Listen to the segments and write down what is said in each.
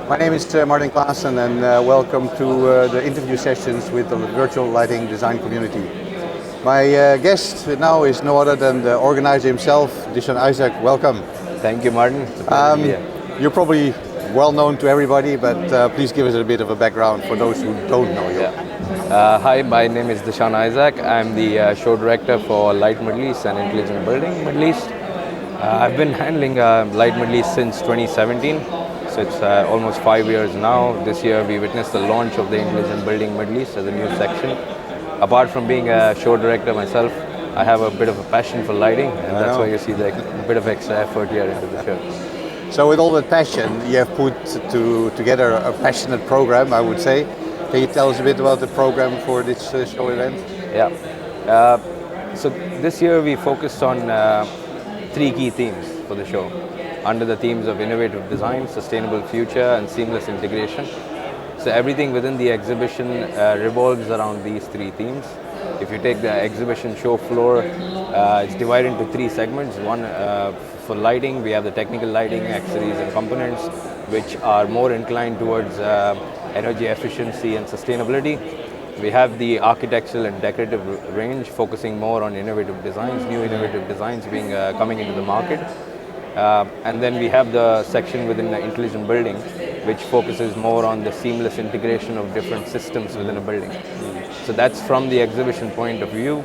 My name is Martin Klaassen and welcome to the interview sessions with the virtual lighting design community. My guest now is no other than the organizer himself, Dishan. Welcome. Thank you, Martin. It's a pleasure to be here. You're probably well known to everybody, but please give us a bit of a background for those who don't know you. Hi, my name is Dishan. I'm the show director for Light Middle East and Intelligent Building Middle East. I've been handling Light Middle East since 2017, so it's almost 5 years now. This year we witnessed the launch of the Intelligent Building Middle East as a new section. Apart from being a show director myself, I have a bit of a passion for lighting, and that's why you see the bit of extra effort here into the show. So with all that passion, you have put together a passionate program, I would say. Can you tell us a bit about the program for this show event? Yeah. So this year we focused on 3 key themes for the show, under the themes of innovative design, sustainable future, and seamless integration. So everything within the exhibition revolves around these 3 themes. If you take the exhibition show floor, it's divided into 3 segments. One for lighting, we have the technical lighting, accessories and components, which are more inclined towards energy efficiency and sustainability. We have the architectural and decorative range, focusing more on innovative designs, new innovative designs being coming into the market. And then we have the section within the intelligent building, which focuses more on the seamless integration of different systems within a building. So that's from the exhibition point of view.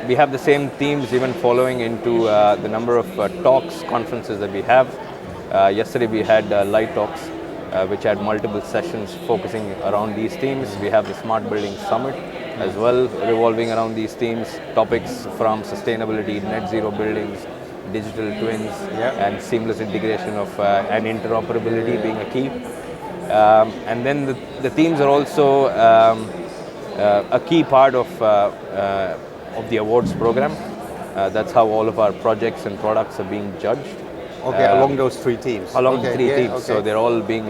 We have the same themes even following into the number of talks, conferences that we have. Yesterday we had Light Talks, which had multiple sessions focusing around these themes. We have the Smart Building Summit as well, revolving around these themes, topics from sustainability, net zero buildings, digital twins, and seamless integration of and interoperability being a key. And then the themes are also a key part of the awards program. That's how all of our projects and products are being judged. Okay, along those 3 themes. Along the 3 themes, so they're all being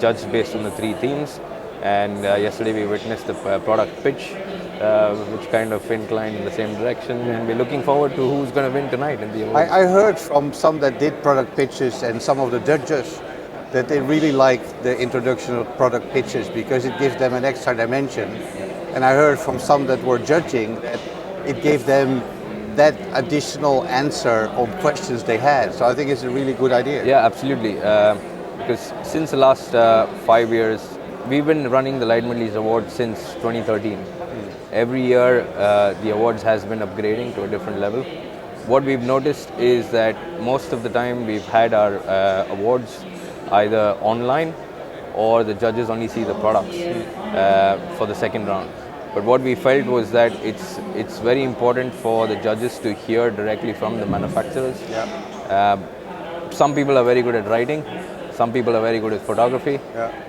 judged based on the 3 themes. And yesterday we witnessed the product pitch, which kind of inclined in the same direction, and we're looking forward to who's going to win tonight in the awards. I heard from some that did product pitches and some of the judges that they really liked the introduction of product pitches because it gives them an extra dimension. And I heard from some that were judging that it gave them that additional answer on questions they had. So I think it's a really good idea. Yeah, absolutely. Because since the last 5 years, we've been running the Light Middle East Awards since 2013. Every year, the awards has been upgrading to a different level. What we've noticed is that most of the time we've had our awards either online or the judges only see the products for the second round. But what we felt was that it's very important for the judges to hear directly from the manufacturers. Some people are very good at writing, some people are very good at photography,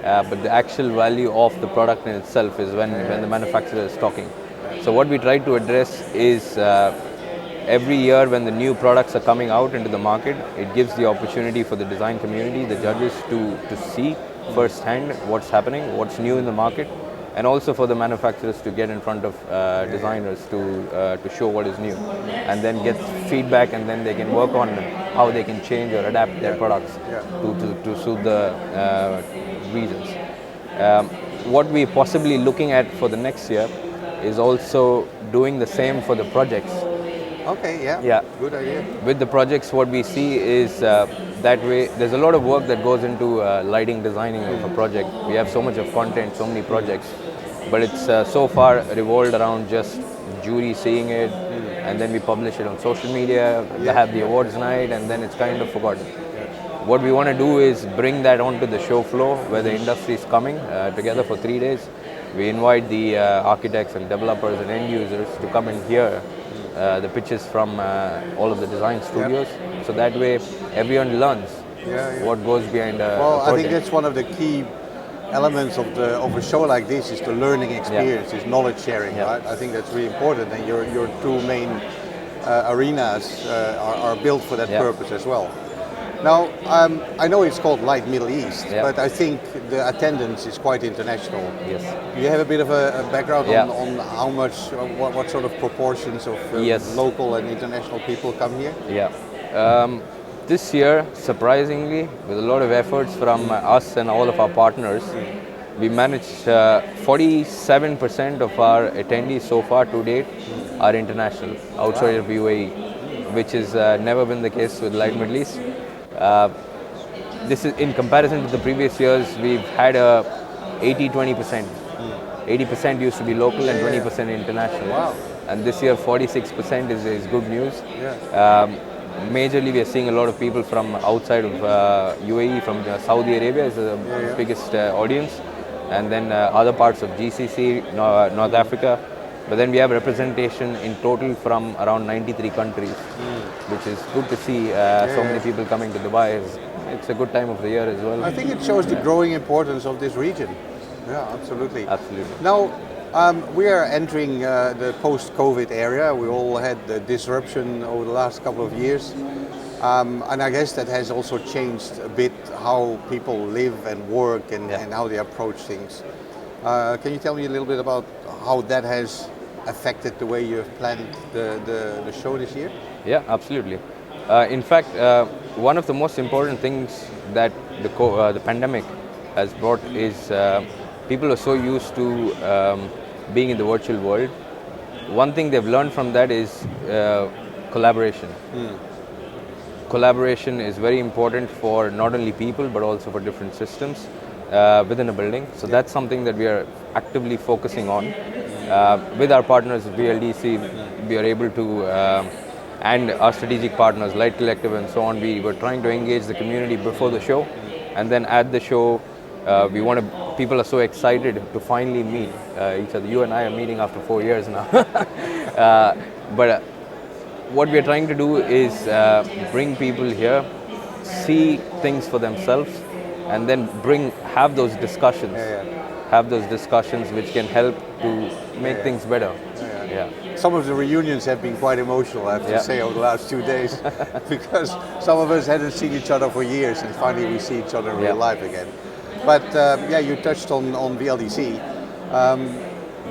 but the actual value of the product in itself is when the manufacturer is talking. So what we try to address is every year when the new products are coming out into the market, it gives the opportunity for the design community, the judges to see firsthand what's happening, what's new in the market, and also for the manufacturers to get in front of designers to show what is new, and then get feedback, and then they can work on how they can change or adapt their products to suit the reasons. What we're possibly looking at for the next year is also doing the same for the projects. Okay, good idea. With the projects, what we see is that way there's a lot of work that goes into lighting designing of a project. We have so much of content, so many projects, but it's so far revolved around just jury seeing it, and then we publish it on social media, have the awards night, and then it's kind of forgotten. What we want to do is bring that onto the show floor where the industry is coming together for 3 days. We invite the architects and developers and end users to come and hear the pitches from all of the design studios, so that way everyone learns what goes behind a project. I think that's one of the key elements of a show like this is the learning experience, is knowledge sharing. Right? I think that's really important, and your 2 main arenas are built for that purpose as well. Now, I know it's called Light Middle East, but I think the attendance is quite international. Yes. Do you have a bit of a background on how much, what sort of proportions of local and international people come here? Yeah. This year, surprisingly, with a lot of efforts from us and all of our partners, we managed 47% of our attendees so far to date are international, outside of UAE, which has never been the case with Light Middle East. This is in comparison to the previous years, we've had a 80-20%. 80% used to be local and 20% international. Wow. And this year 46% is good news. Yeah. Majorly we are seeing a lot of people from outside of UAE, from Saudi Arabia is the biggest audience, and then other parts of GCC, North Africa. But then we have representation in total from around 93 countries, which is good to see so many people coming to Dubai. It's a good time of the year as well. I think it shows the growing importance of this region. Yeah, absolutely. Absolutely. Now, we are entering the post-COVID era. We all had the disruption over the last couple of years. And I guess that has also changed a bit how people live and work and how they approach things. Can you tell me a little bit about how that has affected the way you have planned the show this year? Yeah, absolutely. In fact, one of the most important things that the pandemic has brought is people are so used to being in the virtual world. One thing they've learned from that is collaboration. Collaboration is very important for not only people but also for different systems within a building. So that's something that we are actively focusing on. With our partners VLDC, we are able to, and our strategic partners, Light Collective and so on, we were trying to engage the community before the show, and then at the show, people are so excited to finally meet each other. You and I are meeting after 4 years now. But what we are trying to do is bring people here, see things for themselves, and then have those discussions. Have those discussions which can help to make things better. Some of the reunions have been quite emotional, I have to say, over the last 2 days, because some of us hadn't seen each other for years, and finally we see each other in real life again. But you touched on VLDC.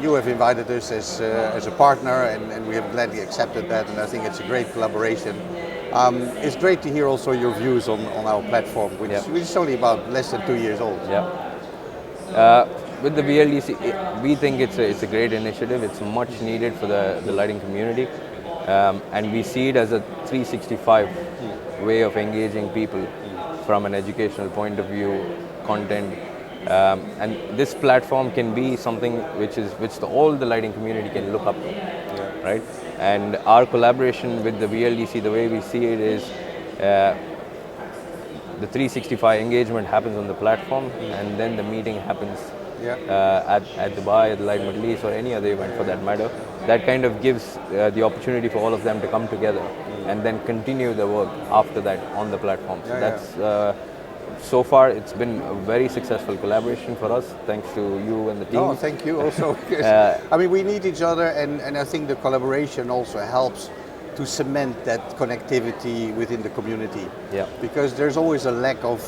You have invited us as a partner, and we have gladly accepted that, and I think it's a great collaboration. It's great to hear also your views on our platform, which is only about less than 2 years old. With the VLDC, we think it's a great initiative. It's much needed for the lighting community, and we see it as a 365 way of engaging people from an educational point of view, content, and this platform can be something which all the lighting community can look up to, right? And our collaboration with the VLDC, the way we see it is the 365 engagement happens on the platform, and then the meeting happens at Dubai, at the Light Middle East, or any other event for that matter. That kind of gives the opportunity for all of them to come together and then continue the work after that on the platform. So that's so far it's been a very successful collaboration for us, thanks to you and the team. Oh, thank you also. I mean, we need each other, and I think the collaboration also helps to cement that connectivity within the community. Because there's always a lack of,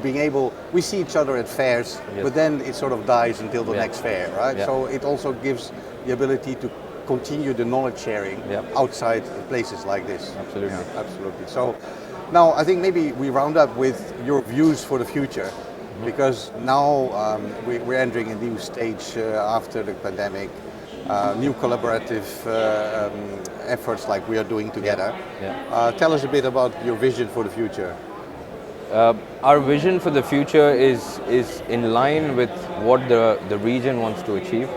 being able, we see each other at fairs, but then it sort of dies until the next fair, right? So it also gives the ability to continue the knowledge sharing outside places like this. Absolutely. Absolutely. So now I think maybe we round up with your views for the future, because now we're entering a new stage after the pandemic, new collaborative efforts like we are doing together. Tell us a bit about your vision for the future. Our vision for the future is in line with what the region wants to achieve.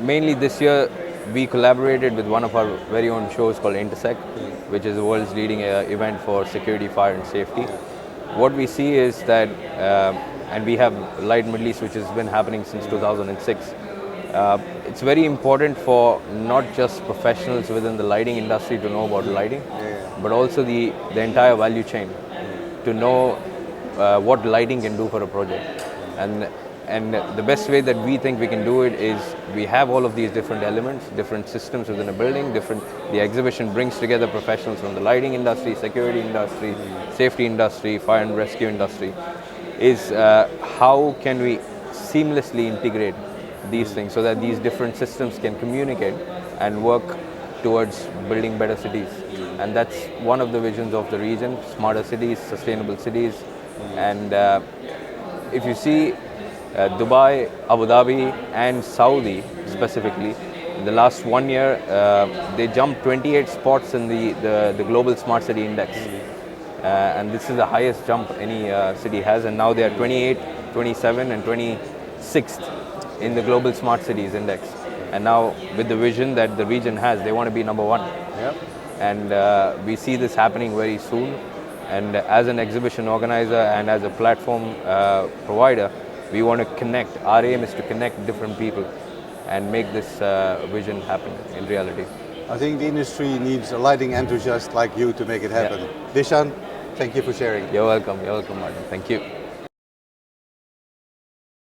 Mainly this year, we collaborated with one of our very own shows called Intersect, which is the world's leading event for security, fire and safety. What we see is that, and we have Light Middle East, which has been happening since 2006. It's very important for not just professionals within the lighting industry to know about lighting, but also the entire value chain to know what lighting can do for a project. And the best way that we think we can do it is we have all of these different elements, different systems within a building, the exhibition brings together professionals from the lighting industry, security industry, safety industry, fire and rescue industry, is how can we seamlessly integrate these things so that these different systems can communicate and work towards building better cities. And that's one of the visions of the region: smarter cities, sustainable cities. And if you see Dubai, Abu Dhabi, and Saudi specifically, in the last 1 year, they jumped 28 spots in the Global Smart City Index. And this is the highest jump any city has. And now they are 28, 27, and 26th in the Global Smart Cities Index. And now, with the vision that the region has, they want to be number one. Yep. And we see this happening very soon. And as an exhibition organizer and as a platform provider, we want to connect. Our aim is to connect different people and make this vision happen in reality. I think the industry needs a lighting enthusiast like you to make it happen. Yeah. Dishan, thank you for sharing. You're welcome, Martin. Thank you.